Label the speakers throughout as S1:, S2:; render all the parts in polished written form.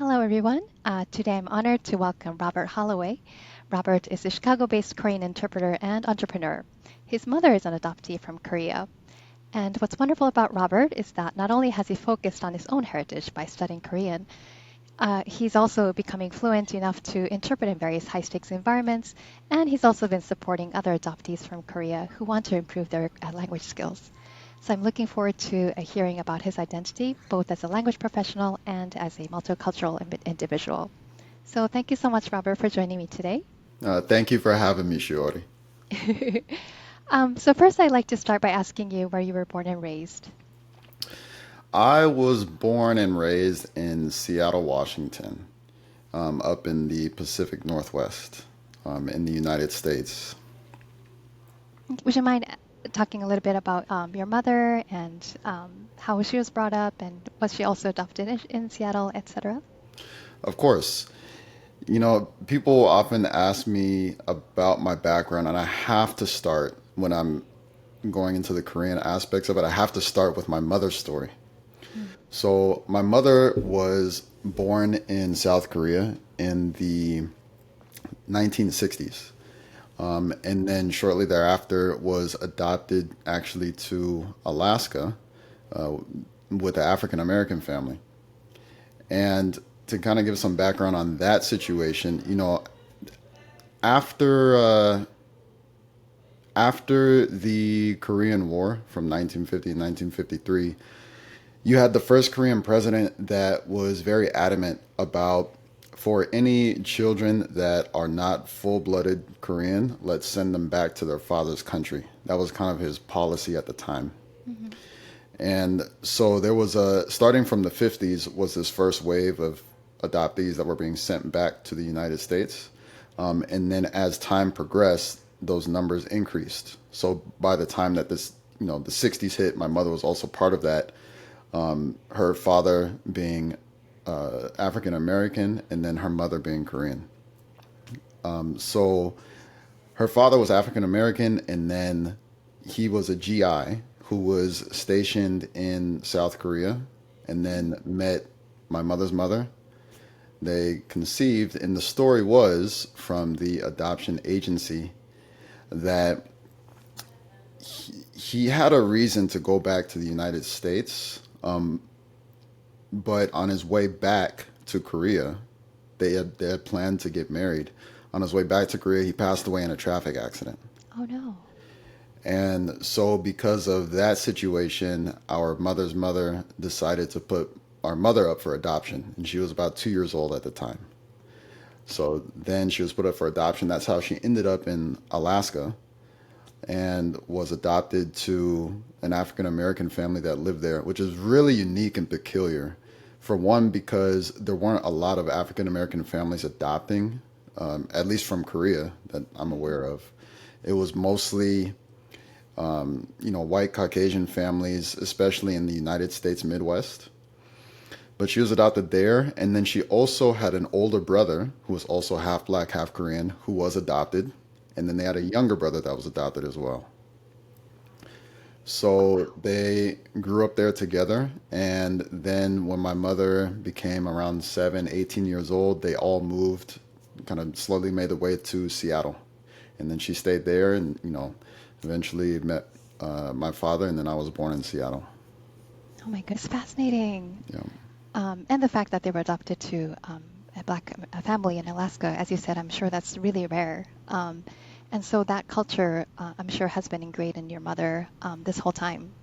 S1: Hello, everyone. Today I'm honored to welcome Robert Holloway. Robert is a Chicago based Korean interpreter and entrepreneur. His mother is an adoptee from Korea. And what's wonderful about Robert is that not only has he focused on his own heritage by studying Korean, he's also becoming fluent enough to interpret in various high stakes environments, and he's also been supporting other adoptees from Korea who want to improve their language skills. So I'm looking forward to hearing about his identity, both as a language professional and as a multicultural individual. So thank you so much, Robert, for joining me today.
S2: Thank you for having me, Shiori.
S1: So first, I'd like to start by asking you where you were born and raised.
S2: I was born and raised in Seattle, Washington, up in the Pacific Northwest, in the United States.
S1: Would you mind talking a little bit about your mother and how she was brought up, and was she also adopted in Seattle, etc.?
S2: Of course, people often ask me about my background, and I have to start when I'm going into the Korean aspects of it. I have to start with my mother's story.
S1: Mm.
S2: So, my mother was born in South Korea in the 1960s. And then shortly thereafter was adopted actually to Alaska uh, with an African American family. And to kind of give some background on that situation, after after the Korean War from 1950 to 1953, you had the first Korean president that was very adamant about for any children that are not full-blooded Korean, let's send them back to their father's country. That was kind of his policy at the time.
S1: Hmm.
S2: And so there was starting from the 50s was this first wave of adoptees that were being sent back to the United States. And then as time progressed, those numbers increased. So by the time that the 60s hit, my mother was also part of that. Her father being African American, and then her mother being Korean. So her father was African American, and then he was a GI who was stationed in South Korea, and then met my mother's mother. They conceived, and the story was from the adoption agency that he had a reason to go back to the United States, but on his way back to Korea, they had planned to get married. On his way back to Korea, he passed away in a traffic accident.
S1: Oh no.
S2: And so, because of that situation, our mother's mother decided to put our mother up for adoption. And she was about 2 years old at the time. So then she was put up for adoption. That's how she ended up in Alaska and was adopted to an African American family that lived there, which is really unique and peculiar. For one, because there weren't a lot of African American families adopting, at least from Korea that I'm aware of. It was mostly white Caucasian families, especially in the United States Midwest. But she was adopted there, and then she also had an older brother who was also half black, half Korean, who was adopted, and then they had a younger brother that was adopted as well. So they grew up there together, and then when my mother became around 7, 18 years old, they all moved, kind of slowly made their way to Seattle. And then she stayed there and, eventually met my father, and then I was born in Seattle.
S1: Oh my goodness, fascinating.
S2: Yeah.
S1: And the fact that they were adopted to a black a family in Alaska, as you said, I'm sure that's really rare. And so that culture, I'm sure, has been ingrained in your mother this whole time.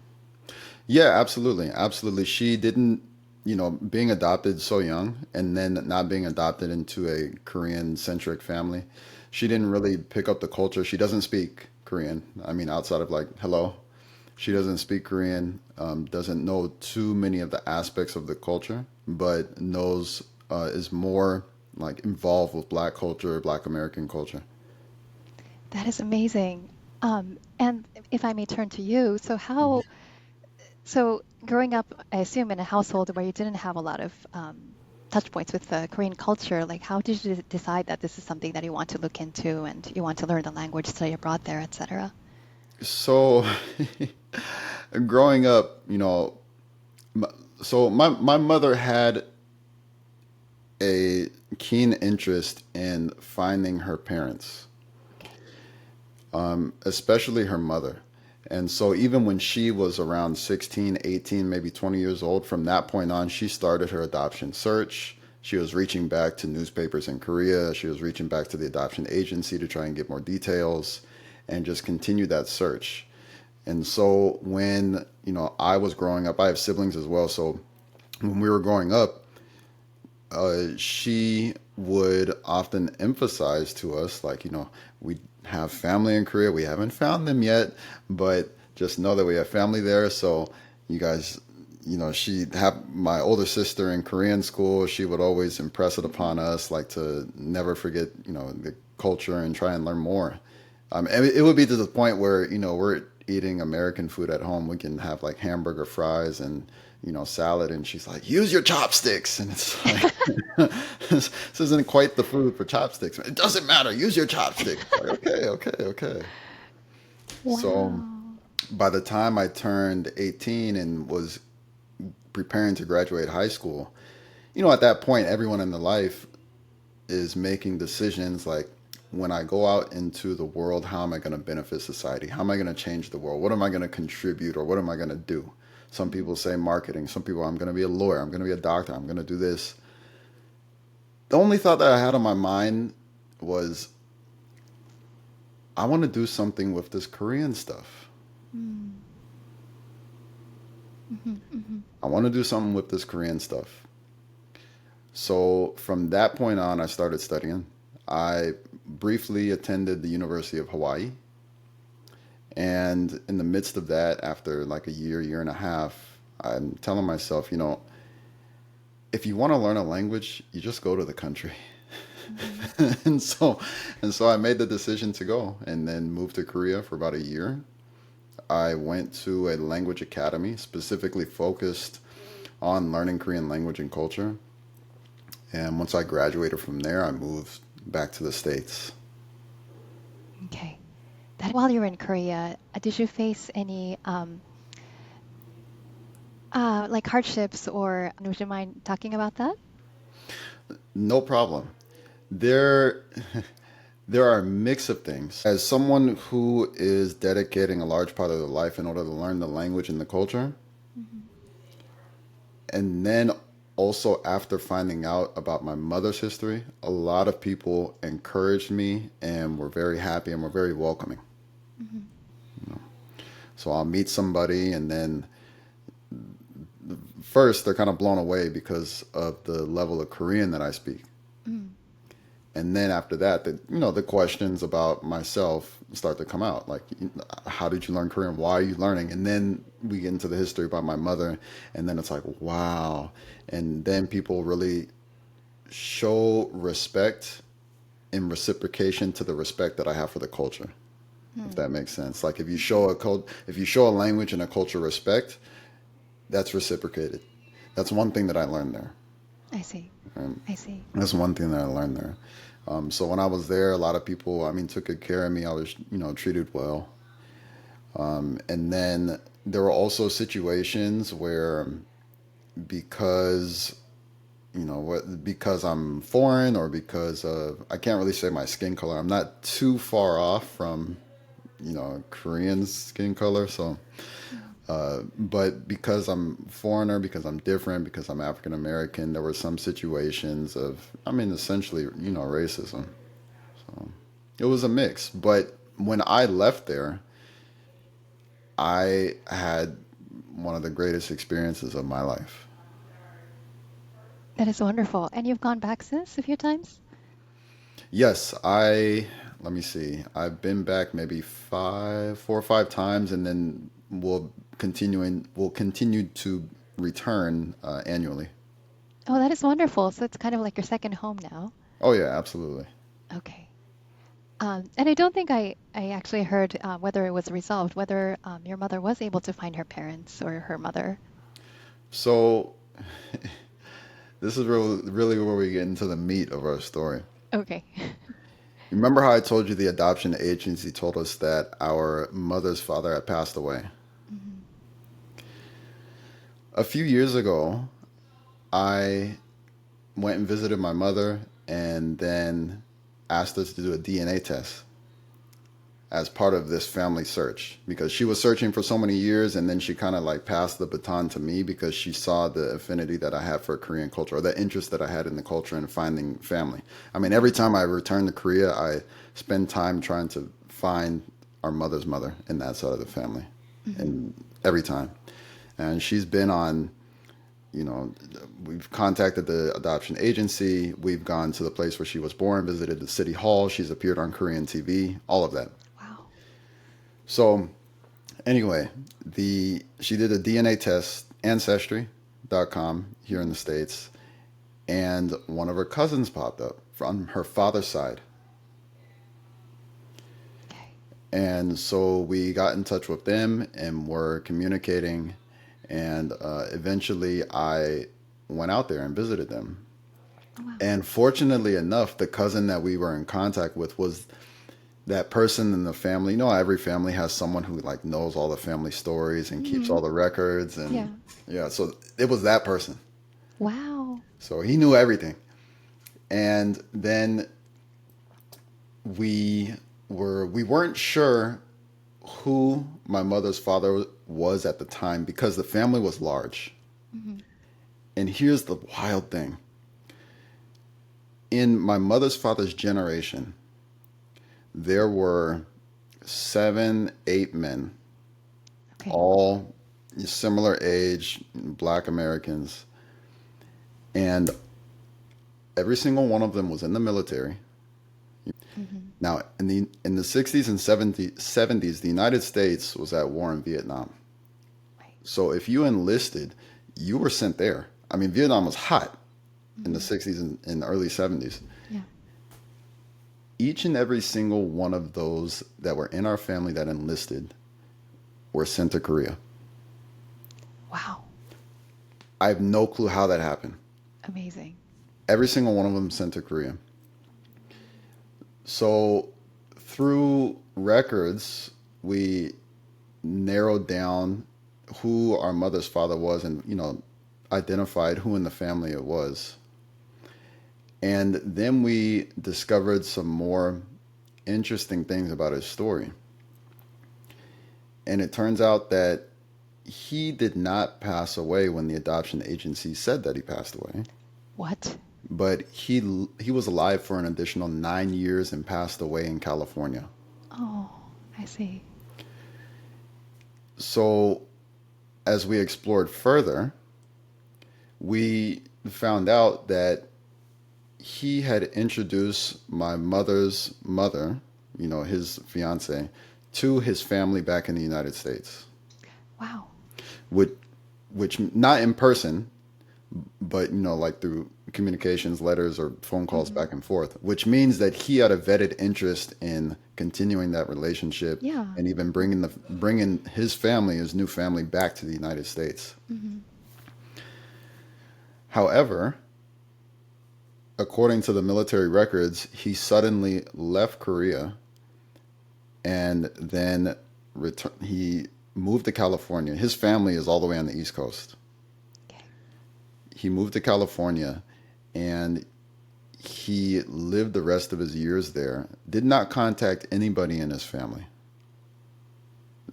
S2: Yeah, absolutely. Absolutely. She didn't, being adopted so young and then not being adopted into a Korean centric family, she didn't really pick up the culture. She doesn't speak Korean. I mean, outside of like, hello, she doesn't speak Korean, doesn't know too many of the aspects of the culture, but knows, is more like involved with Black culture, Black American culture.
S1: That is amazing. And if I may turn to you, so growing up, I assume in a household where you didn't have a lot of touch points with the Korean culture, like how did you decide that this is something that you want to look into and you want to learn the language, study abroad there, etc.?
S2: So, growing up, so my mother had a keen interest in finding her parents, especially her mother. And so even when she was around 16, 18, maybe 20 years old, from that point on, she started her adoption search. She was reaching back to newspapers in Korea. She was reaching back to the adoption agency to try and get more details and just continue that search. And so when, I was growing up, I have siblings as well. So when we were growing up, she would often emphasize to us, like, we have family in Korea. We haven't found them yet, but just know that we have family there. So you guys, she have my older sister in Korean school. She would always impress it upon us, like to never forget, the culture and try and learn more. And it would be to the point where, we're eating American food at home. We can have like hamburger fries and, salad. And she's like, use your chopsticks. And it's like, this isn't quite the food for chopsticks. It doesn't matter. Use your chopsticks. Like, okay, okay, okay. So
S1: Wow.
S2: by the time I turned 18 and was preparing to graduate high school, at that point, everyone in the life is making decisions like, when I go out into the world, how am I going to benefit society? How am I going to change the world? What am I going to contribute, or what am I going to do? Some people say marketing. Some people, I'm going to be a lawyer. I'm going to be a doctor. I'm going to do this. The only thought that I had on my mind was, I want to do something with this Korean stuff.
S1: Mm. Mhm, mhm.
S2: I want to do something with this Korean stuff. So from that point on, I started studying. I briefly attended the University of Hawaii. And in the midst of that, after like a year, year and a half, I'm telling myself, if you want to learn a language, you just go to the country.
S1: Mhm.
S2: and so and so I made the decision to go and then moved to Korea for about a year. I went to a language academy specifically focused on learning Korean language and culture. And once I graduated from there, I moved back to the States.
S1: Okay. That while you were in Korea, did you face any like hardships, or would you mind talking about that?
S2: No problem. There there are a mix of things. As someone who is dedicating a large part of their life in order to learn the language and the culture,
S1: Mhm.
S2: and then also after finding out about my mother's history, a lot of people encouraged me and were very happy and were very welcoming.
S1: Mhm.
S2: So I'll meet somebody, and then first they're kind of blown away because of the level of Korean that I speak.
S1: Mm.
S2: And then after that, the questions about myself start to come out, like, how did you learn Korean? Why are you learning? And then we get into the history about my mother, and then it's like, wow. And then people really show respect in reciprocation to the respect that I have for the culture, if
S1: Mm.
S2: that makes sense. Like,
S1: Mhm.
S2: if you show a language and a culture respect, that's reciprocated. That's one thing that I learned there.
S1: I see.
S2: Um,
S1: I see.
S2: that's one thing that I learned there. So when I was there, a lot of people, I mean, took good care of me. I was, treated well. And then there were also situations where, because, because I'm foreign, or because of, I can't really say my skin color. I'm not too far off from, Korean skin color. So,
S1: Mm.
S2: but because I'm foreigner, because I'm different, because I'm African American, there were some situations of, I mean, essentially, racism. So it was a mix. But when I left there, I had one of the greatest experiences of my life.
S1: That is wonderful. And you've gone back since a few times?
S2: Yes, let me see, I've been back maybe 4 or 5 times, and then we'll continue to return annually.
S1: Oh, that is wonderful. So it's kind of like your second home now.
S2: Oh yeah, absolutely.
S1: Okay. And I don't think I actually heard whether it was resolved, whether your mother was able to find her parents or her mother.
S2: So this is really where we get into the meat of our story.
S1: Okay.
S2: You remember how I told you the adoption agency told us that our mother's father had passed away?
S1: Mhm.
S2: A few years ago, I went and visited my mother, and then asked us to do a DNA test as part of this family search because she was searching for so many years, and then she kind of like passed the baton to me because she saw the affinity that I had for Korean culture, or the interest that I had in the culture and finding family. I mean, every time I return to Korea, I spend time trying to find our mother's mother in that side of the family,
S1: Hmm.
S2: and every time. And she's been on, you know, we've contacted the adoption agency, we've gone to the place where she was born, visited the city hall, she's appeared on Korean TV, all of that.
S1: Wow.
S2: So anyway, the she did a DNA test, ancestry.com here in the States, and one of her cousins popped up from her father's side.
S1: Okay.
S2: And so we got in touch with them and were communicating. And eventually I went out there and visited them.
S1: Oh, wow.
S2: And fortunately enough, the cousin that we were in contact with was that person in the family. You know, every family has someone who like knows all the family stories and keeps
S1: Hmm.
S2: all the records. And
S1: Yeah.
S2: yeah, so it was that person.
S1: Wow.
S2: So he knew everything. And then we we weren't sure who my mother's father was at the time because the family was large.
S1: Hmm.
S2: And here's the wild thing. In my mother's father's generation, there were 7, 8 men,
S1: Okay.
S2: all similar age, black Americans, and every single one of them was in the military.
S1: Hmm.
S2: Now, in the 60s and 70s, the United States was at war in Vietnam.
S1: Right.
S2: So if you enlisted, you were sent there. I mean, Vietnam was hot in the
S1: Hmm.
S2: 60s and early 70s.
S1: Yeah.
S2: Each and every single one of those that were in our family that enlisted were sent to Korea.
S1: Wow.
S2: I have no clue how that happened.
S1: Amazing.
S2: Every single one of them sent to Korea. So through records, we narrowed down who our mother's father was and, identified who in the family it was. And then we discovered some more interesting things about his story. And it turns out that he did not pass away when the adoption agency said that he passed away,
S1: What?
S2: but he was alive for an additional 9 years and passed away in California.
S1: Oh, I see.
S2: So as we explored further, we found out that he had introduced my mother's mother, his fiance, to his family back in the United States,
S1: Wow.
S2: which, which not in person, but like through communications, letters, or phone calls
S1: Hmm.
S2: back and forth, which means that he had a vetted interest in continuing that relationship
S1: Yeah.
S2: and even bringing his family, his new family, back to the United States.
S1: Hmm.
S2: However, according to the military records, he suddenly left Korea and then he moved to California. His family is all the way on the East Coast.
S1: Okay.
S2: He moved to California and he lived the rest of his years there. Did not contact anybody in his family.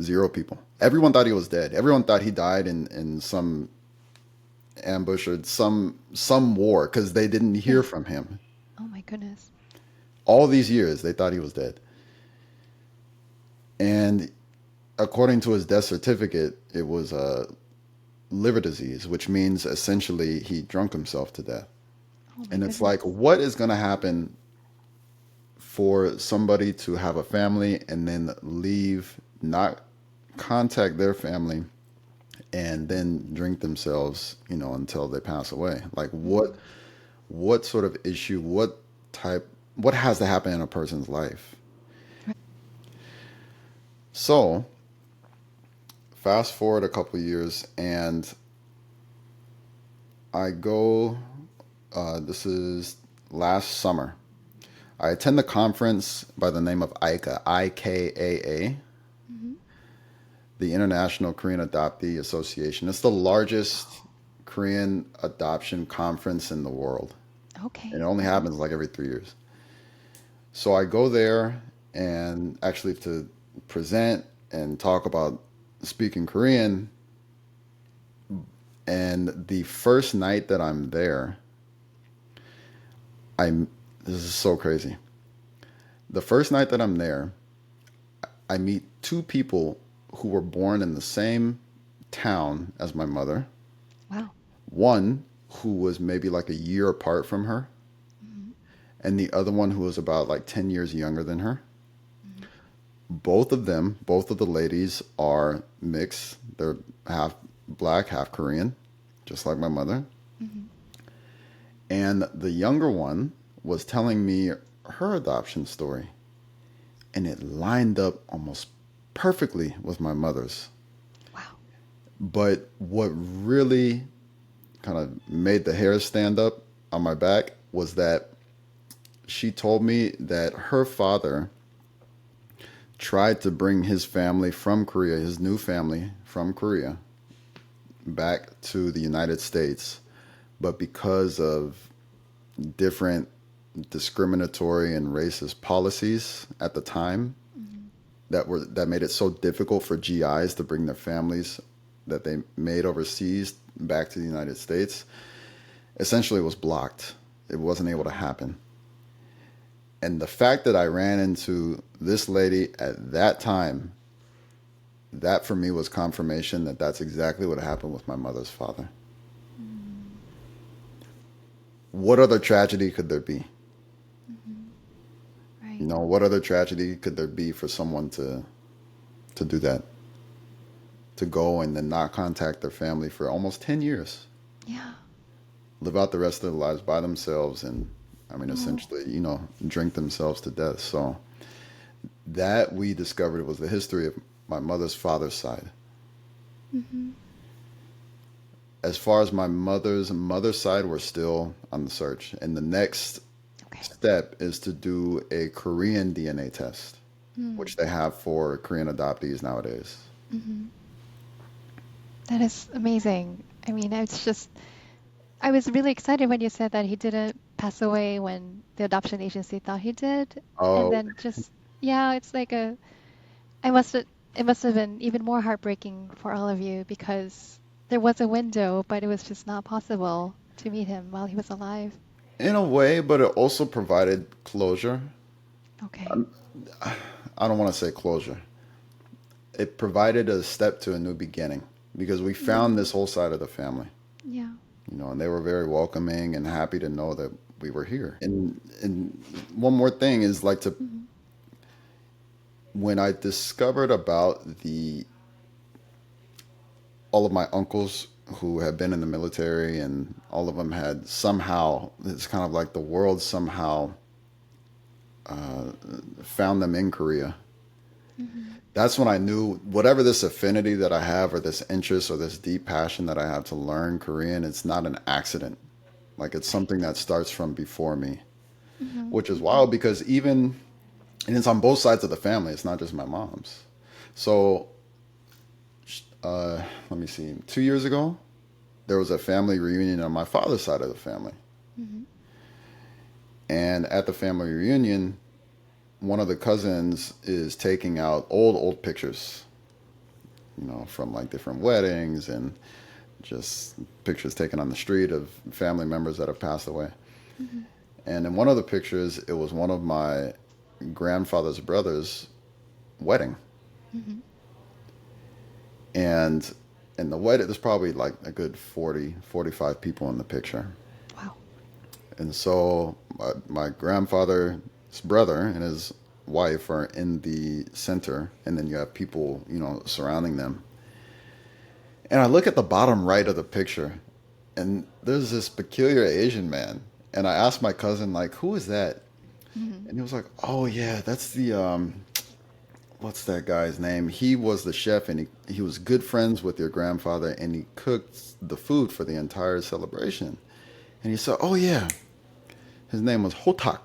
S2: Zero people. Everyone thought he was dead. Everyone thought he died in some ambush or some war because they didn't hear
S1: Yeah.
S2: from him.
S1: Oh my goodness.
S2: All these years, they thought he was dead. And according to his death certificate, it was a liver disease, which means essentially he drunk himself to death.
S1: Oh my
S2: And it's like,
S1: goodness.
S2: what is going to happen for somebody to have a family and then leave, not contact their family, and then drink themselves, until they pass away? Like,
S1: Hmm.
S2: what sort of issue, what has to happen in a person's life?
S1: Right.
S2: So, fast forward a couple of years, and I go. This is last summer. I attend the conference by the name of IKAA, IKAA,
S1: Hmm.
S2: the International Korean Adoptee Association. It's the largest Korean adoption conference in the world.
S1: Okay.
S2: And it only
S1: Hmm.
S2: happens like every 3 years. So I go there and actually to present and talk about speaking Korean. And the first night that I'm there, I'm this is so crazy. The first night that I'm there, I meet two people who were born in the same town as my mother.
S1: Wow.
S2: One who was maybe like a year apart from her,
S1: Hmm.
S2: and the other one who was about like 10 years younger than her.
S1: Hmm.
S2: Both of them, both of the ladies are mixed. They're half black, half Korean, just like my mother.
S1: Hmm.
S2: And the younger one was telling me her adoption story, and it lined up almost perfectly with my mother's.
S1: Wow.
S2: But what really kind of made the hair stand up on my back was that she told me that her father tried to bring his family from Korea, his new family from Korea, back to the United States. But because of different discriminatory and racist policies at the time
S1: Hmm.
S2: that made it so difficult for GIs to bring their families that they made overseas back to the United States, essentially was blocked. It wasn't able to
S1: Wow.
S2: happen. And the fact that I ran into this lady at that time, that for me was confirmation that that's exactly what happened with my mother's father.
S1: Mm.
S2: What other tragedy could there be?
S1: Hmm.
S2: You
S1: Right.
S2: know, what other tragedy could there be for someone to do that? To go and then not contact their family for almost 10 years,
S1: Yeah.
S2: live out the rest of their lives by themselves, and I mean,
S1: Oh.
S2: essentially, drink themselves to death. So that we discovered was the history of my mother's father's side.
S1: Hmm.
S2: As far as my mother's side, we're still on the search. And the next
S1: Okay.
S2: step is to do a Korean DNA test,
S1: Mm.
S2: which they have for Korean adoptees nowadays.
S1: Hmm. That is amazing. I mean, I was really excited when you said that he didn't pass away when the adoption agency thought he did. And
S2: Oh,
S1: then just, yeah, it's like I must have, it must have been even more heartbreaking for all of you because there was a window, but it was just not possible to meet him while he was alive.
S2: in a way, but it also provided closure.
S1: Okay.
S2: I don't want to say closure. It provided a step to a new beginning because we found
S1: Mm.
S2: this whole side of the family,
S1: Yeah.
S2: and they were very welcoming and happy to know that we were here. And one more thing is like to
S1: Hmm.
S2: when I discovered about the all of my uncles who had been in the military and all of them had somehow it's kind of like the world somehow found them in Korea.
S1: Hmm.
S2: That's when I knew whatever this affinity that I have or this interest or this deep passion that I have to learn Korean, it's not an accident. Like it's
S1: Right.
S2: something that starts from before me,
S1: Hmm.
S2: which is
S1: Hmm.
S2: wild because even and it's on both sides of the family. It's not just my mom's. So let me see. 2 years ago, there was a family reunion on my father's side of the family,
S1: Hmm.
S2: and at the family reunion, one of the cousins is taking out old pictures, from like different weddings and just pictures taken on the street of family members that have passed away.
S1: Hmm.
S2: And in one of the pictures, it was one of my grandfather's brother's wedding.
S1: Hmm.
S2: And in the wedding, there's probably like a good 40, 45 people in the picture.
S1: Wow.
S2: And so my grandfather's brother and his wife are in the center, and then you have people, surrounding them. And I look at the bottom right of the picture, and there's this peculiar Asian man. And I asked my cousin, like, who is that?
S1: Hmm.
S2: And he was like, oh, yeah, that's what's that guy's name? He was the chef, and he was good friends with your grandfather, and he cooked the food for the entire celebration. And he said, oh, yeah, his name was Hotak.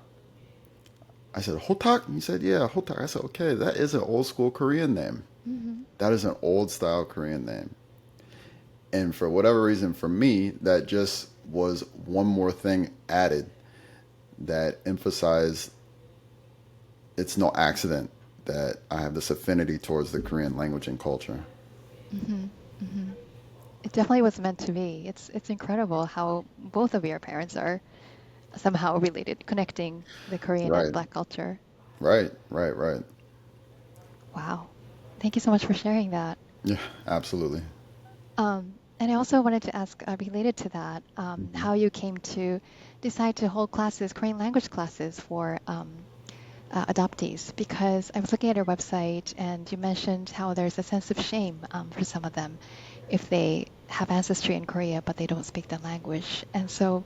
S2: I said, Hotak? And he said, yeah, Hotak. I said, okay, that is an old school Korean name.
S1: Hmm.
S2: That is an old style Korean name. And for whatever reason, for me, that just was one more thing added. that emphasize it's no accident that I have this affinity towards the Korean language and culture.
S1: Hmm. Hmm. It definitely was meant to be. It's incredible how both of your parents are somehow related, connecting the Korean and
S2: Right,
S1: Black culture.
S2: right, right, right.
S1: Wow. Thank you so much for sharing that.
S2: Yeah, absolutely.
S1: And I also wanted to ask, related to that,
S2: Hmm.
S1: how you came to decide to hold classes, Korean language classes for adoptees, because I was looking at your website and you mentioned how there's a sense of shame for some of them if they have ancestry in Korea but they don't speak the language. And so,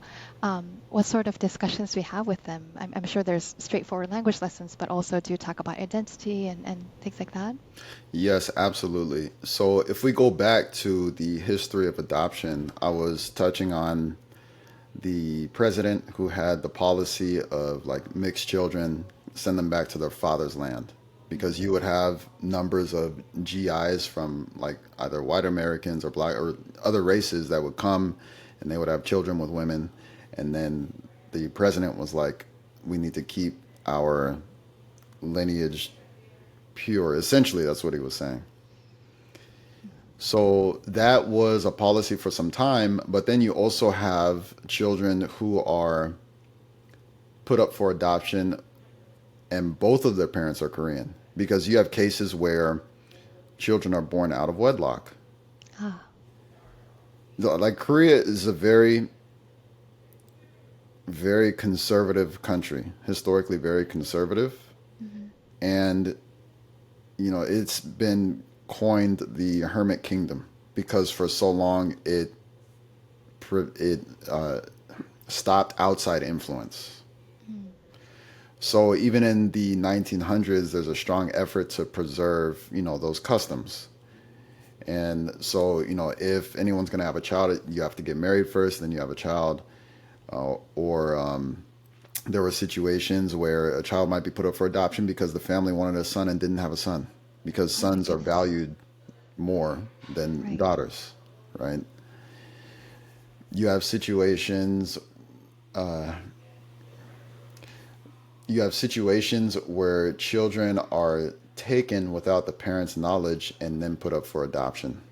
S1: what sort of discussions do we have with them? I'm sure there's straightforward language lessons, but also do you talk about identity and things like that?
S2: Yes, absolutely. So if we go back to the history of adoption, I was touching on the president who had the policy of like mixed children, send them back to their father's land. Because you would have numbers of GIs from like either white Americans or black or other races that would come and they would have children with women. And then the president was like, we need to keep our lineage pure. Essentially, that's what he was saying. So that was a policy for some time, but then you also have children who are put up for adoption and both of their parents are Korean because you have cases where children are born out of wedlock.
S1: Ah,
S2: Like Korea is a very, very conservative country, historically very conservative.
S1: hmm.
S2: And, it's been coined the Hermit Kingdom because for so long it stopped outside influence.
S1: Mm.
S2: So even in the 1900s, there's a strong effort to preserve, those customs. And so, if anyone's going to have a child, you have to get married first, then you have a child. Or there were situations where a child might be put up for adoption because the family wanted a son and didn't have a son, because
S1: Oh my
S2: sons are
S1: goodness.
S2: valued more than
S1: Right.
S2: daughters, right? You have situations. Uh, you have situations where children are taken without the parents' knowledge and then put up for adoption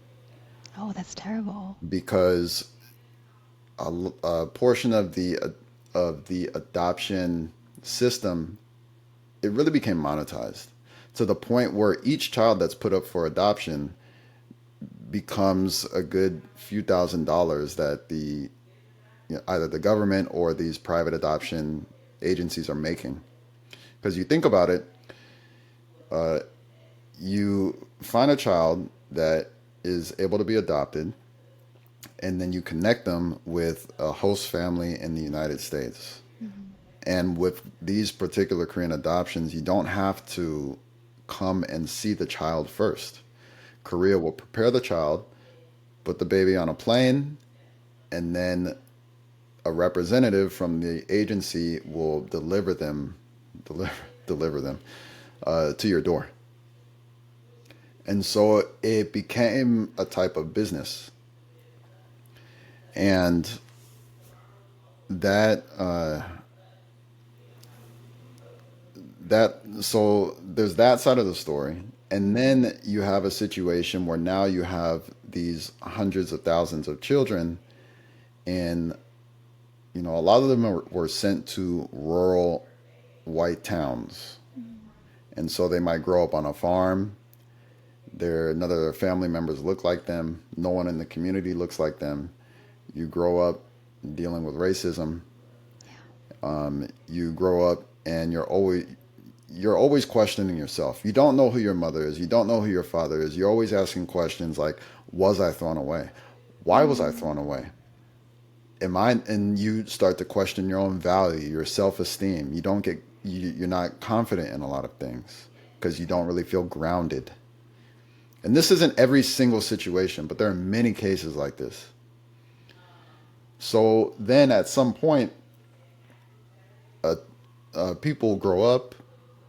S1: Oh, that's terrible.
S2: because a portion of the adoption system, it really became monetized to the point where each child that's put up for adoption becomes a good few $1,000s that either the government or these private adoption agencies are making. Because you think about it, you find a child that is able to be adopted, and then you connect them with a host family in the United States.
S1: Hmm.
S2: And with these particular Korean adoptions, you don't have to come and see the child first. Korea will prepare the child, put the baby on a plane, and then a representative from the agency will deliver, deliver them to your door. And so it became a type of business. And that so there's that side of the story, and
S1: Hmm.
S2: then you have a situation where now you have these hundreds of thousands of children, and a lot of them were sent to rural white towns,
S1: Hmm.
S2: and so they might grow up on a farm. None of their family members look like them. No one in the community looks like them. You grow up dealing with racism.
S1: Yeah.
S2: You grow up and you're always questioning yourself. You don't know who your mother is. You don't know who your father is. You're always asking questions like, was I thrown away? Why was I thrown
S1: Mm.
S2: away? And you start to question your own value, your self-esteem. You're not confident in a lot of things because you don't really feel grounded. And this isn't every single situation, but there are many cases like this. So then at some point, uh, people grow up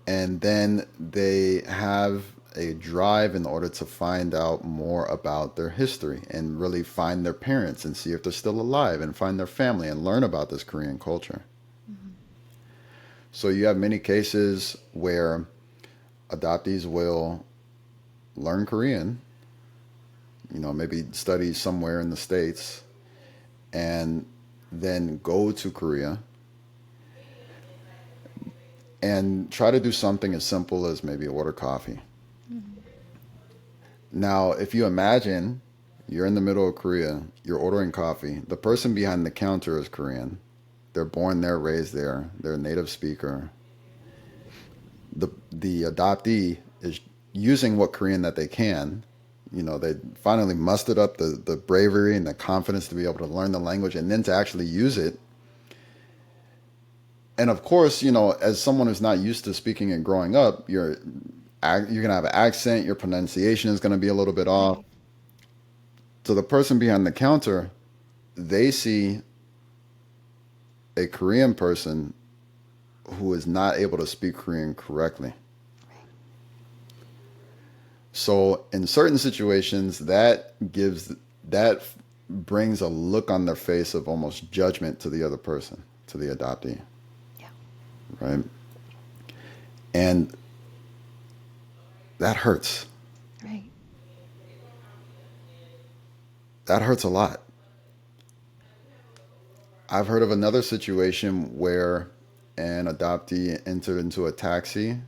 S2: and then they have a drive in order to find out more about their history and really find their parents and see if they're still alive and find their family and learn about this Korean culture.
S1: Hmm.
S2: So you have many cases where adoptees will learn Korean, maybe study somewhere in the States, and then go to Korea and try to do something as simple as maybe order coffee.
S1: Mhm.
S2: Now, if you imagine you're in the middle of Korea, you're ordering coffee, the person behind the counter is Korean. They're born there, raised there, they're a native speaker. The adoptee is using what Korean that they can. They finally mustered up the bravery and the confidence to be able to learn the language and then to actually use it. And of course, as someone who's not used to speaking and growing up, you're gonna have an accent, your pronunciation is gonna be a little bit off.
S1: Right.
S2: So the person behind the counter, they see a Korean person who is not able to speak Korean correctly.
S1: Right.
S2: So in certain situations, that brings a look on their face of almost judgment to the other person, to the adoptee,
S1: Yeah.
S2: right? And that hurts.
S1: Right.
S2: That hurts a lot. I've heard of another situation where an adoptee entered into a taxi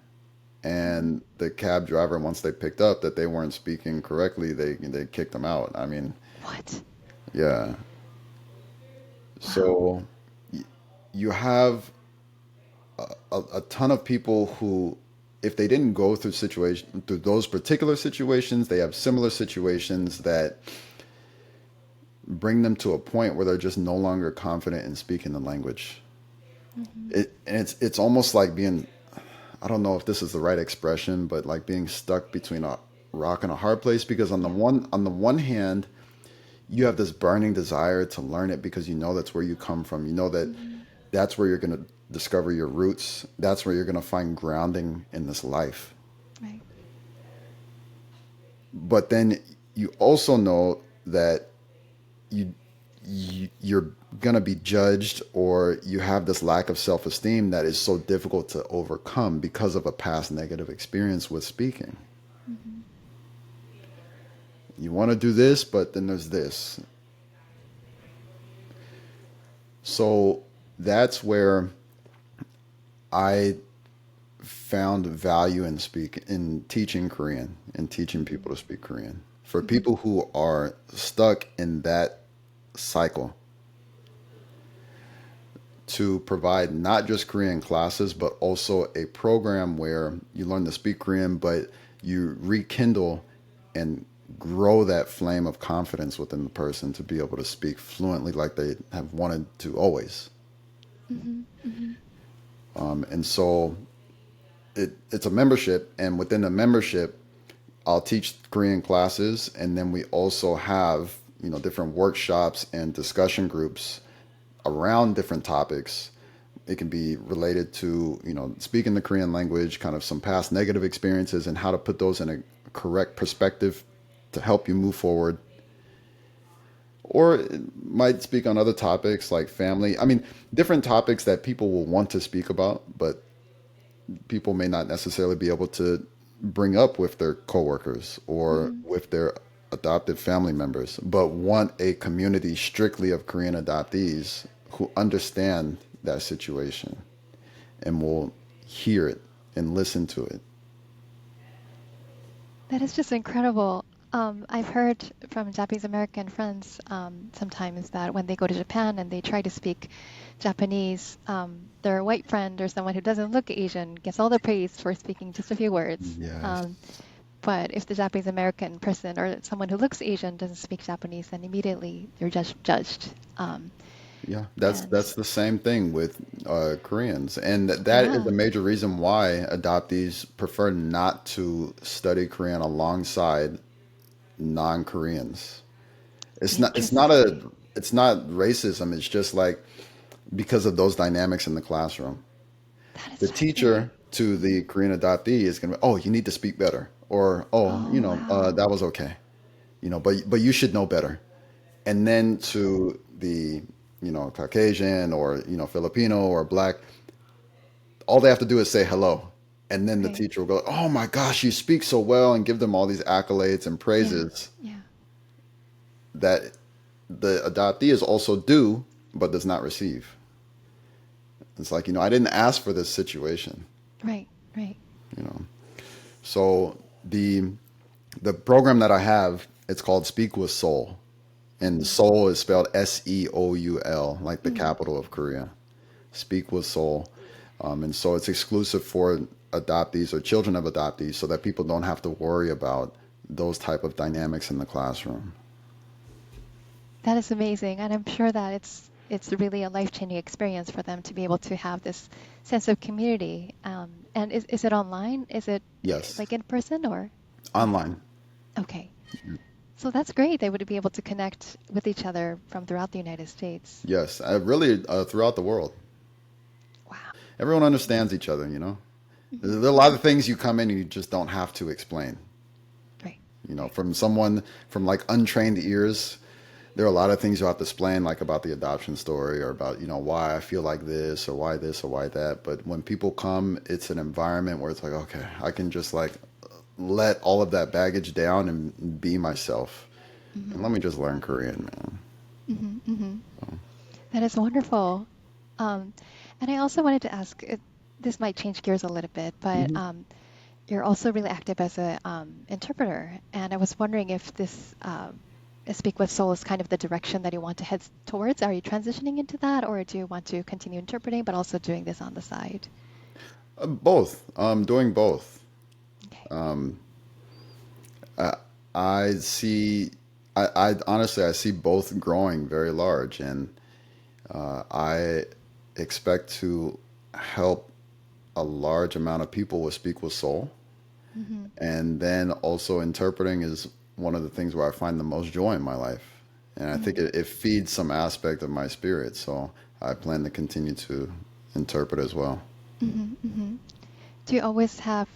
S1: Mhm.
S2: and the cab driver, once they picked up that they weren't speaking correctly, they kicked them out. I mean,
S1: What?
S2: yeah.
S1: Wow.
S2: So you have a ton of people who, if they didn't go through those particular situations, they have similar situations that bring them to a point where they're just no longer confident in speaking the language.
S1: Hmm.
S2: It's almost like being, I don't know if this is the right expression, but like being stuck between a rock and a hard place, because
S1: Yeah.
S2: on the one hand, you have this burning desire to learn it because you know that's where you come from. You know that
S1: Hmm.
S2: that's where you're going to discover your roots. That's where you're going to find grounding in this life.
S1: Right.
S2: But then you also know that you, you're going to be judged, or you have this lack of self-esteem that is so difficult to overcome because of a past negative experience with speaking.
S1: Hmm.
S2: You want to do this, but then there's this. So that's where I found value in teaching Korean and teaching people to speak Korean. For
S1: Hmm.
S2: people who are stuck in that cycle, to provide not just Korean classes, but also a program where you learn to speak Korean, but you rekindle and grow that flame of confidence within the person to be able to speak fluently like they have wanted to always.
S1: Hmm. Hmm.
S2: And so it's a membership, and within the membership, I'll teach Korean classes, and then we also have different workshops and discussion groups around different topics. It can be related to speaking the Korean language, kind of some past negative experiences, and how to put those in a correct perspective to help you move forward. Or it might speak on other topics like family. I mean, different topics that people will want to speak about, but people may not necessarily be able to bring up with their coworkers or
S1: Hmm.
S2: with their adopted family members, but want a community strictly of Korean adoptees who understand that situation and will hear it and listen to it.
S1: That is just incredible. I've heard from Japanese American friends sometimes that when they go to Japan and they try to speak Japanese, their white friend or someone who doesn't look Asian gets all the praise for speaking just a few words.
S2: Yes.
S1: But if the Japanese American person or someone who looks Asian doesn't speak Japanese, then immediately they're just judged.
S2: Yeah,
S1: And
S2: that's the same thing with Koreans, and that is a
S1: yeah,
S2: major reason why adoptees prefer not to study Korean alongside non-Koreans.
S1: interesting.
S2: It's not racism. It's just like because of those dynamics in the classroom.
S1: That is
S2: The
S1: fascinating.
S2: teacher to
S1: Hmm.
S2: the Korean adoptee is going to be, oh, you need to speak better, or oh,
S1: Oh, wow.
S2: that was okay, but you should know better. And then to the Caucasian or Filipino or black, all they have to do is say hello. And then the
S1: Right.
S2: teacher will go, "Oh my gosh, you speak so well," and give them all these accolades and
S1: Yeah.
S2: praises
S1: Yeah.
S2: that the adoptee is also due, but does not receive. It's like, I didn't ask for this situation,
S1: Right. Right.
S2: you know. So the program that I have, it's called Speak with Soul. And
S1: Mm-hmm.
S2: Seoul is spelled Seoul, like the
S1: Mm-hmm.
S2: capital of Korea. Speak with Soul. And so it's exclusive for adoptees or children of adoptees so that people don't have to worry about those type of dynamics in the classroom.
S1: That is amazing, and I'm sure that it's really a life-changing experience for them to be able to have this sense of community. And is it online? Is it
S2: Yes,
S1: like in person or? Okay.
S2: online.
S1: Okay. So that's great. They would be able to connect with each other from throughout the United States.
S2: Yes, really throughout the world.
S1: Wow.
S2: Everyone understands each other. There
S1: Hmm.
S2: are a lot of things you come in and you just don't have to explain.
S1: Right. Right.
S2: From someone from like untrained ears, there are a lot of things you have to explain, like about the adoption story or about, why I feel like this or why that. But when people come, it's an environment where it's like, okay, I can just like let all of that baggage down and be myself. And
S1: Hmm.
S2: let me just learn Korean, man.
S1: Hmm. Hmm. That is wonderful. Um, and I also wanted to ask, this might change gears a little bit, but
S2: Hmm.
S1: you're also really active as a interpreter, and I was wondering if this Speak with Soul is kind of the direction that you want to head towards. Are you transitioning into that, or do you want to continue interpreting but also doing this on the side?
S2: Both. Doing both.
S1: Okay.
S2: I, I see. I honestly, I see both growing very large, and I expect to help a large amount of people with Speak with Soul.
S1: Hmm.
S2: And then also interpreting is one of the things where I find the most joy in my life. And I think
S1: Hmm.
S2: it feeds some aspect of my spirit. So I plan to continue to interpret as well.
S1: Hmm. Hmm. Do you always have,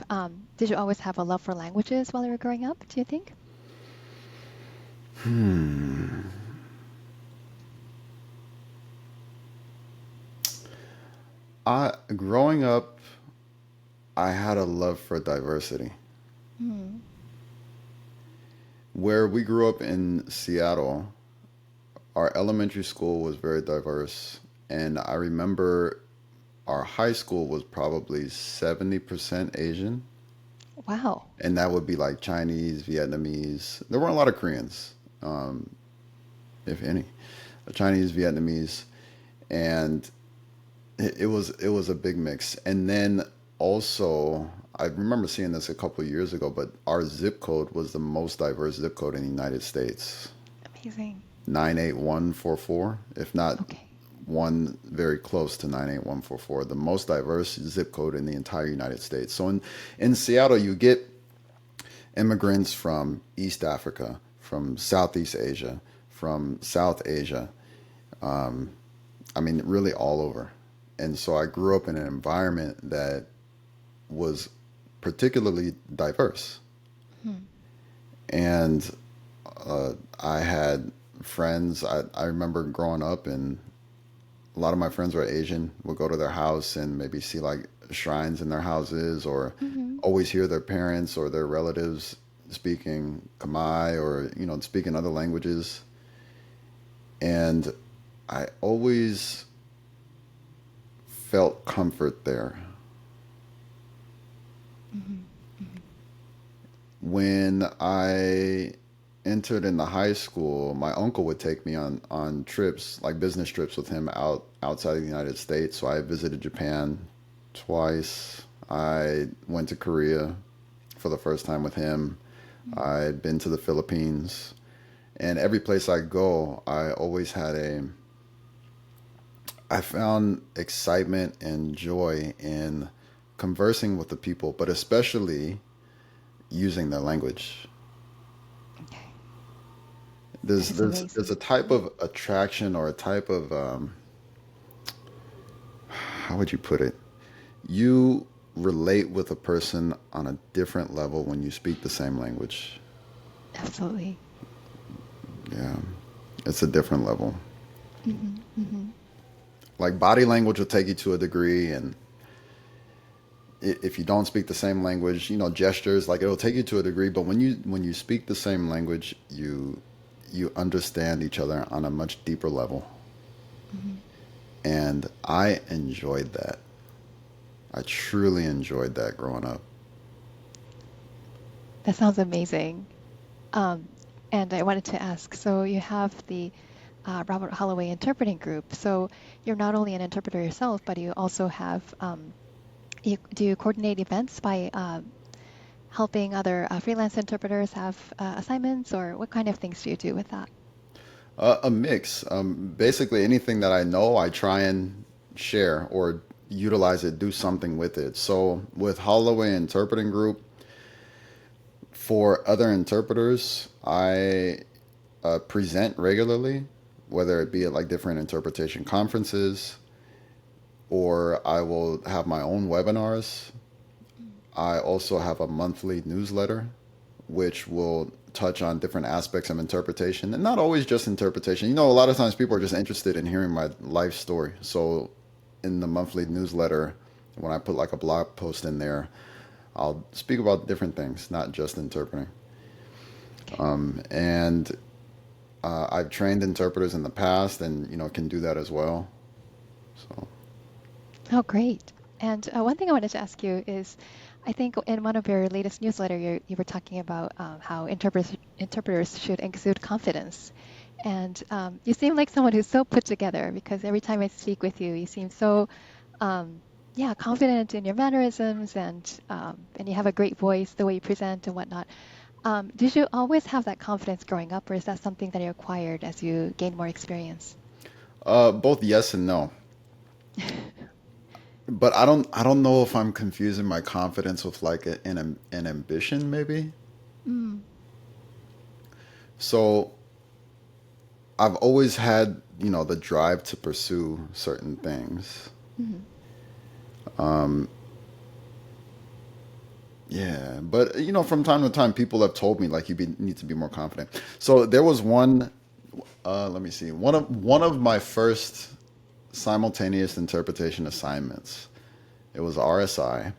S1: did you always have a love for languages while you were growing up, do you think?
S2: Growing up, I had a love for diversity.
S1: Mm.
S2: Where we grew up in Seattle, our elementary school was very diverse. And I remember our high school was probably 70% Asian.
S1: Wow.
S2: And that would be like Chinese, Vietnamese. There weren't a lot of Koreans, um, if any. Chinese, Vietnamese, and it was a big mix. And then also, I remember seeing this a couple of years ago, but our zip code was the most diverse zip code in the United States.
S1: Amazing.
S2: 98144, if not
S1: Okay.
S2: one very close to 98144, the most diverse zip code in the entire United States. So in Seattle, you get immigrants from East Africa, from Southeast Asia, from South Asia. I mean, really all over. And so I grew up in an environment that was particularly diverse.
S1: Hmm.
S2: And I had friends. I remember growing up, and a lot of my friends were Asian. We'll go to their house and maybe see like shrines in their houses, or
S1: Hmm.
S2: always hear their parents or their relatives speaking Khmer or speaking other languages. And I always felt comfort there.
S1: Hmm. Hmm.
S2: When I entered into high school, my uncle would take me on trips, like business trips with him outside of the United States. So I visited Japan twice. I went to Korea for the first time with him. I'd been to the Philippines. And every place I go, I found excitement and joy in conversing with the people, but especially using their language.
S1: Okay. That
S2: There's
S1: is
S2: there's there's a
S1: amazing.
S2: type of attraction or a type of how would you put it? You relate with a person on a different level when you speak the same language.
S1: Absolutely.
S2: Yeah, it's a different level.
S1: Hmm. Hmm.
S2: Like body language will take you to a degree, and if you don't speak the same language, gestures, like it'll take you to a degree, but when you speak the same language, you understand each other on a much deeper level.
S1: Hmm.
S2: And I enjoyed that. I truly enjoyed that growing up.
S1: That sounds amazing. Um, and I wanted to ask, so you have the Robert Holloway interpreting group. So you're not only an interpreter yourself, but you also have, do you coordinate events by helping other freelance interpreters have assignments, or what kind of things do you do with that?
S2: A mix. Basically, anything that I know, I try and share or utilize it, do something with it. So with Holloway Interpreting Group, for other interpreters, I present regularly, whether it be at like different interpretation conferences, or I will have my own webinars. I also have a monthly newsletter, which will touch on different aspects of interpretation, and not always just interpretation. A lot of times people are just interested in hearing my life story. So in the monthly newsletter, when I put like a blog post in there, I'll speak about different things, not just interpreting.
S1: Okay.
S2: And I've trained interpreters in the past, and can do that as well. So
S1: Oh, great. And one thing I wanted to ask you is, I think in one of your latest newsletter, you were talking about how interpreters should exude confidence. And you seem like someone who's so put together because every time I speak with you, you seem so, yeah, confident in your mannerisms and you have a great voice, the way you present and whatnot. Did you always have that confidence growing up, or is that something that you acquired as you gained more experience?
S2: both yes and no. But I don't know if I'm confusing my confidence with like an ambition maybe.
S1: Mm,
S2: So I've always had, the drive to pursue certain things.
S1: mhm.
S2: Yeah, but from time to time, people have told me like need to be more confident. So there was one. Let me see. One of my first simultaneous interpretation assignments. It was RSI,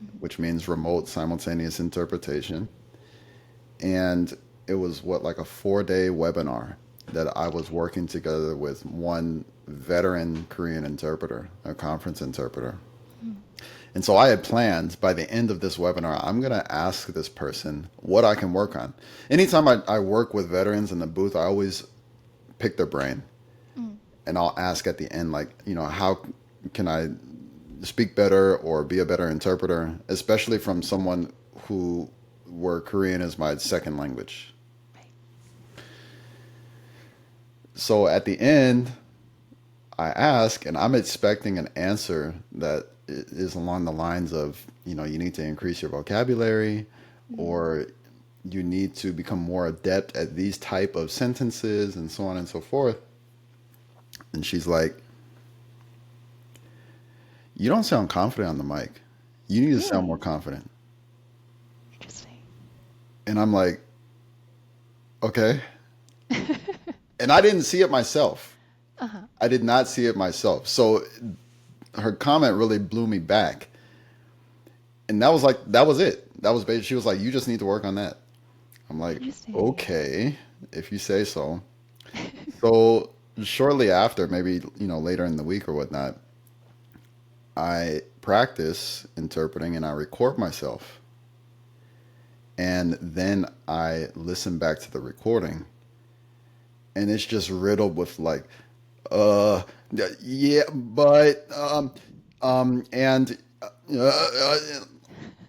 S1: Mhm.
S2: which means remote simultaneous interpretation, and it was what, like a 4-day webinar that I was working together with one veteran Korean interpreter, a conference interpreter.
S1: Mm.
S2: And so I had planned by the end of this webinar, I'm going to ask this person what I can work on. Anytime I work with veterans in the booth, I always pick their brain,
S1: Mm.
S2: and I'll ask at the end, like, how can I speak better or be a better interpreter, especially from someone who where Korean is my second language.
S1: Right.
S2: So at the end, I ask, and I'm expecting an answer that is along the lines of, you need to increase your vocabulary,
S1: Mm.
S2: or you need to become more adept at these type of sentences, and so on and so forth. And she's like, "You don't sound confident on the mic. You need to sound more
S1: Really
S2: confident."
S1: interesting.
S2: And I'm like, "Okay." And I didn't see it myself.
S1: Uh-huh.
S2: I did not see it myself. So her comment really blew me back. And that was it. That was basically, she was like, "You just need to work on that." I'm like,
S1: Interesting.
S2: "Okay, if you say so." So shortly after, maybe, later in the week or whatnot, I practice interpreting and I record myself. And then I listen back to the recording, and it's just riddled with like, uh, yeah, but, and,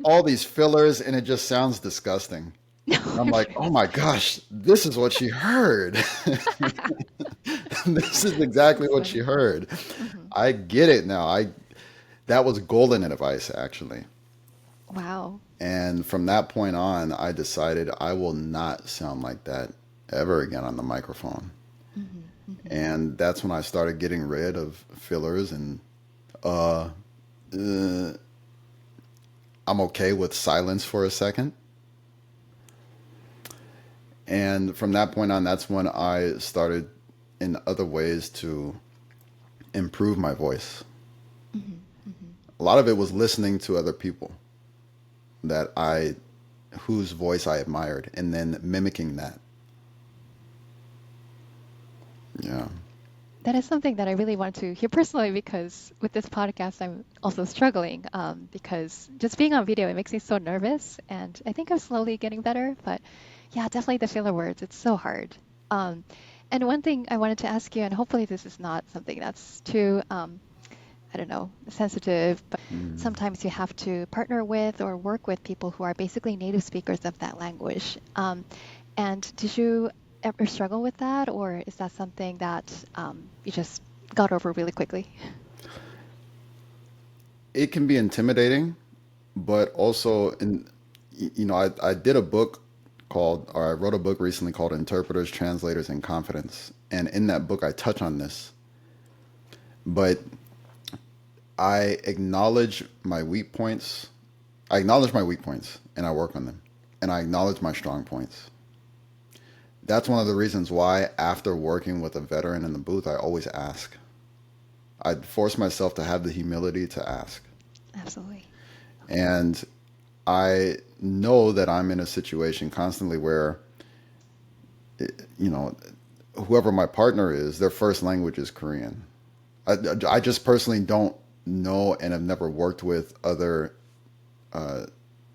S2: all these fillers, and it just sounds disgusting.
S1: No,
S2: And I'm
S1: I'm
S2: like,
S1: sure
S2: oh
S1: it
S2: my
S1: does.
S2: gosh, this is what she heard. This is exactly
S1: That's
S2: what she
S1: funny.
S2: heard.
S1: Hmm.
S2: I get it now. That was golden advice, actually.
S1: Wow.
S2: And from that point on, I decided I will not sound like that ever again on the microphone.
S1: Hmm. Hmm.
S2: And that's when I started getting rid of fillers, and uh, uh I'm okay with silence for a second. And from that point on, that's when I started in other ways to improve my voice.
S1: Hmm. Hmm.
S2: A lot of it was listening to other people that I whose voice I admired and then mimicking that. Yeah.
S1: That is something that I really want to hear personally because with this podcast, I'm also struggling because just being on video, it makes me so nervous. And I think I'm slowly getting better. But yeah, definitely the filler words, it's so hard. Um, and one thing I wanted to ask you, and hopefully this is not something that's too, I don't know, sensitive, but
S2: Mm.
S1: sometimes you have to partner with or work with people who are basically native speakers of that language. And did you ever struggle with that, or is that something that you just got over really quickly?
S2: It can be intimidating, but also I did a book called, or I wrote a book recently called Interpreters, Translators, and Confidence. And in that book, I touch on this. But I acknowledge my weak points. I acknowledge my weak points and I work on them. And I acknowledge my strong points. That's one of the reasons why, after working with a veteran in the booth, I always ask. I force myself to have the humility to ask.
S1: Absolutely.
S2: And I know that I'm in a situation constantly where, you know, whoever my partner is, their first language is Korean. I just personally don't know and have never worked with other uh,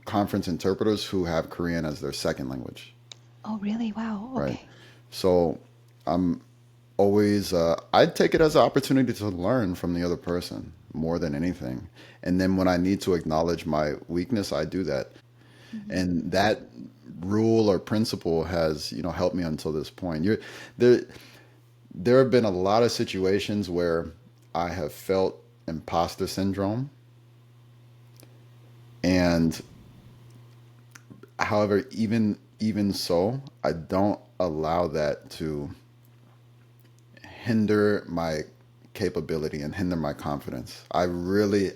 S2: conference interpreters who have Korean as their second language,
S1: Oh, really? Wow.
S2: right?
S1: Okay.
S2: So I'm always, I'd take it as an opportunity to learn from the other person more than anything. And then when I need to acknowledge my weakness, I do that.
S1: Hmm.
S2: And that rule or principle has, helped me until this point. There, there have been a lot of situations where I have felt imposter syndrome. And however, even so, I don't allow that to hinder my capability and hinder my confidence. I really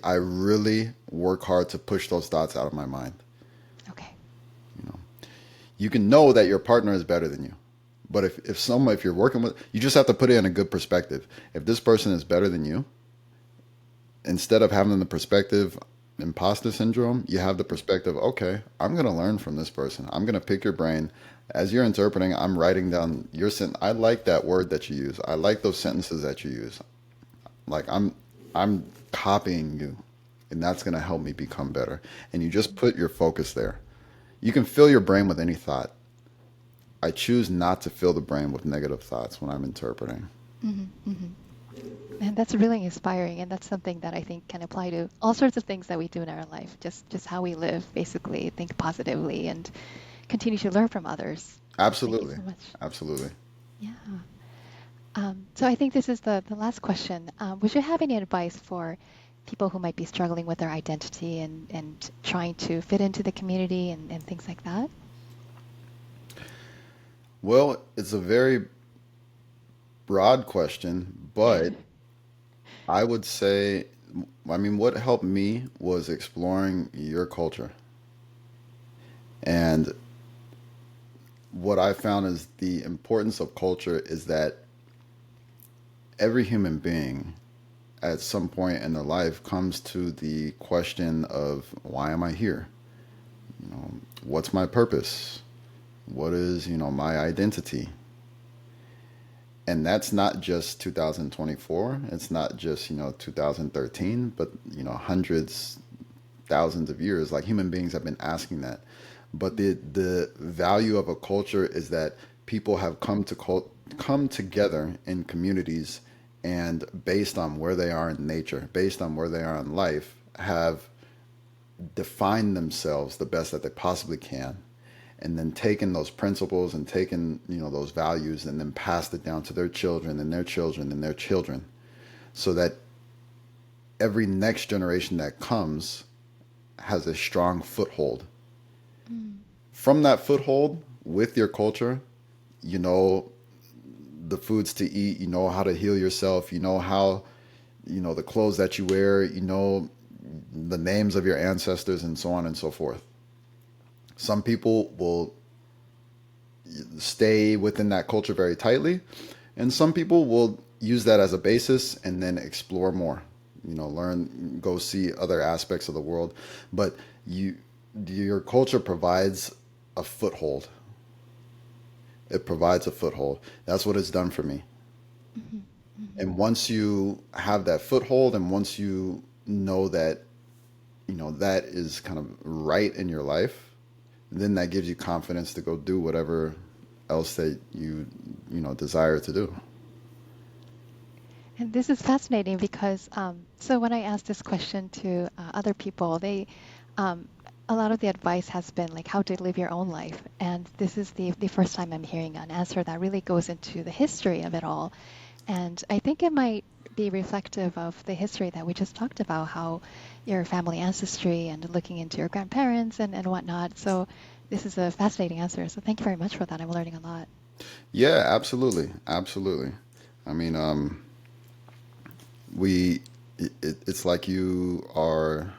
S2: work hard to push those thoughts out of my mind.
S1: Okay.
S2: You know, you can know that your partner is better than you, but if you're working with, you just have to put it in a good perspective. If this person is better than you, instead of having the perspective imposter syndrome, you have the perspective, okay, I'm going to learn from this person. I'm going to pick your brain. As you're interpreting, I'm writing down your sentence. I like that word that you use. I like those sentences that you use. Like I'm copying you, and that's going to help me become better. And you just put your focus there. You can fill your brain with any thought. I choose not to fill the brain with negative thoughts when I'm interpreting.
S1: Hmm. Hmm. And that's really inspiring, and that's something that I think can apply to all sorts of things that we do in our life. Just how we live, basically, think positively, and continue to learn from others. Thank you
S2: Absolutely.
S1: so much.
S2: Absolutely.
S1: Yeah. So I think this is the last question. Would you have any advice for people who might be struggling with their identity and trying to fit into the community and things like that?
S2: Well, it's a very broad question, but I would say, I mean, what helped me was exploring your culture. And what I found is the importance of culture is that every human being at some point in their life comes to the question of, why am I here? You know, what's my purpose? What is, my identity? And that's not just 2024. It's not just, 2013, but, hundreds, thousands of years. Like, human beings have been asking that. But the value of a culture is that people have come together in communities, and based on where they are in nature, based on where they are in life, have defined themselves the best that they possibly can, and then taken those principles and taken, those values, and then passed it down to their children and their children and their children, so that every next generation that comes has a strong foothold.
S1: Mm.
S2: From that foothold with your culture, you know the foods to eat, you know how to heal yourself, you know how, the clothes that you wear, the names of your ancestors, and so on and so forth. Some people will stay within that culture very tightly, and some people will use that as a basis and then explore more. learn, go see other aspects of the world. But you, your culture provides a foothold. It provides a foothold. That's what it's done for me.
S1: Hmm. Hmm.
S2: And once you have that foothold, and once you know that, that is kind of right in your life, then that gives you confidence to go do whatever else that desire to do.
S1: And this is fascinating because, so when I ask this question to other people, um, a lot of the advice has been like how to live your own life. And this is the first time I'm hearing an answer that really goes into the history of it all. And I think it might be reflective of the history that we just talked about, how your family ancestry and looking into your grandparents and whatnot. So this is a fascinating answer. So thank you very much for that. I'm learning a lot.
S2: Yeah, absolutely, absolutely. I mean, we, it's like you are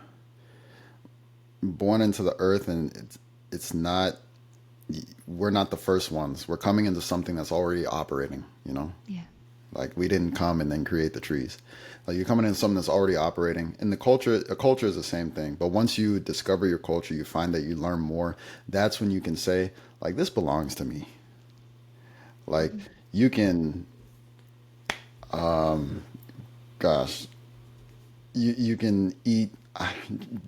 S2: born into the earth, and it's not. We're not the first ones. We're coming into something that's already operating.
S1: Yeah.
S2: Like we didn't come and then create the trees. Like you're coming into something that's already operating. And a culture is the same thing. But once you discover your culture, you find that you learn more. That's when you can say, like, this belongs to me. Like
S1: Hmm.
S2: you can, gosh, you can eat.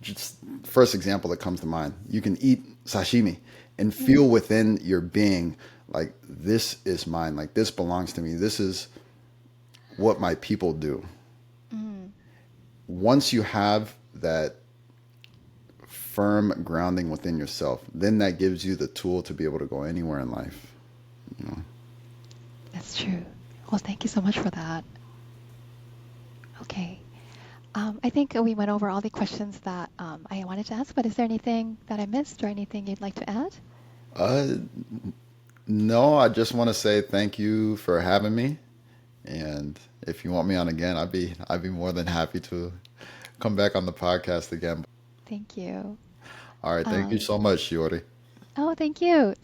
S2: Just first example that comes to mind. You can eat sashimi and
S1: Mm.
S2: feel within your being like this is mine. Like this belongs to me. This is what my people do.
S1: Mm.
S2: Once you have that firm grounding within yourself, then that gives you the tool to be able to go anywhere in life. You know?
S1: That's true. Well, thank you so much for that. Okay. I think we went over all the questions that I wanted to ask, but is there anything that I missed or anything you'd like to add?
S2: Uh, no, I just want to say thank you for having me. And if you want me on again, I'd be more than happy to come back on the podcast again.
S1: Thank you.
S2: All right, thank you
S1: Um,
S2: so much, Shiori.
S1: oh, thank you.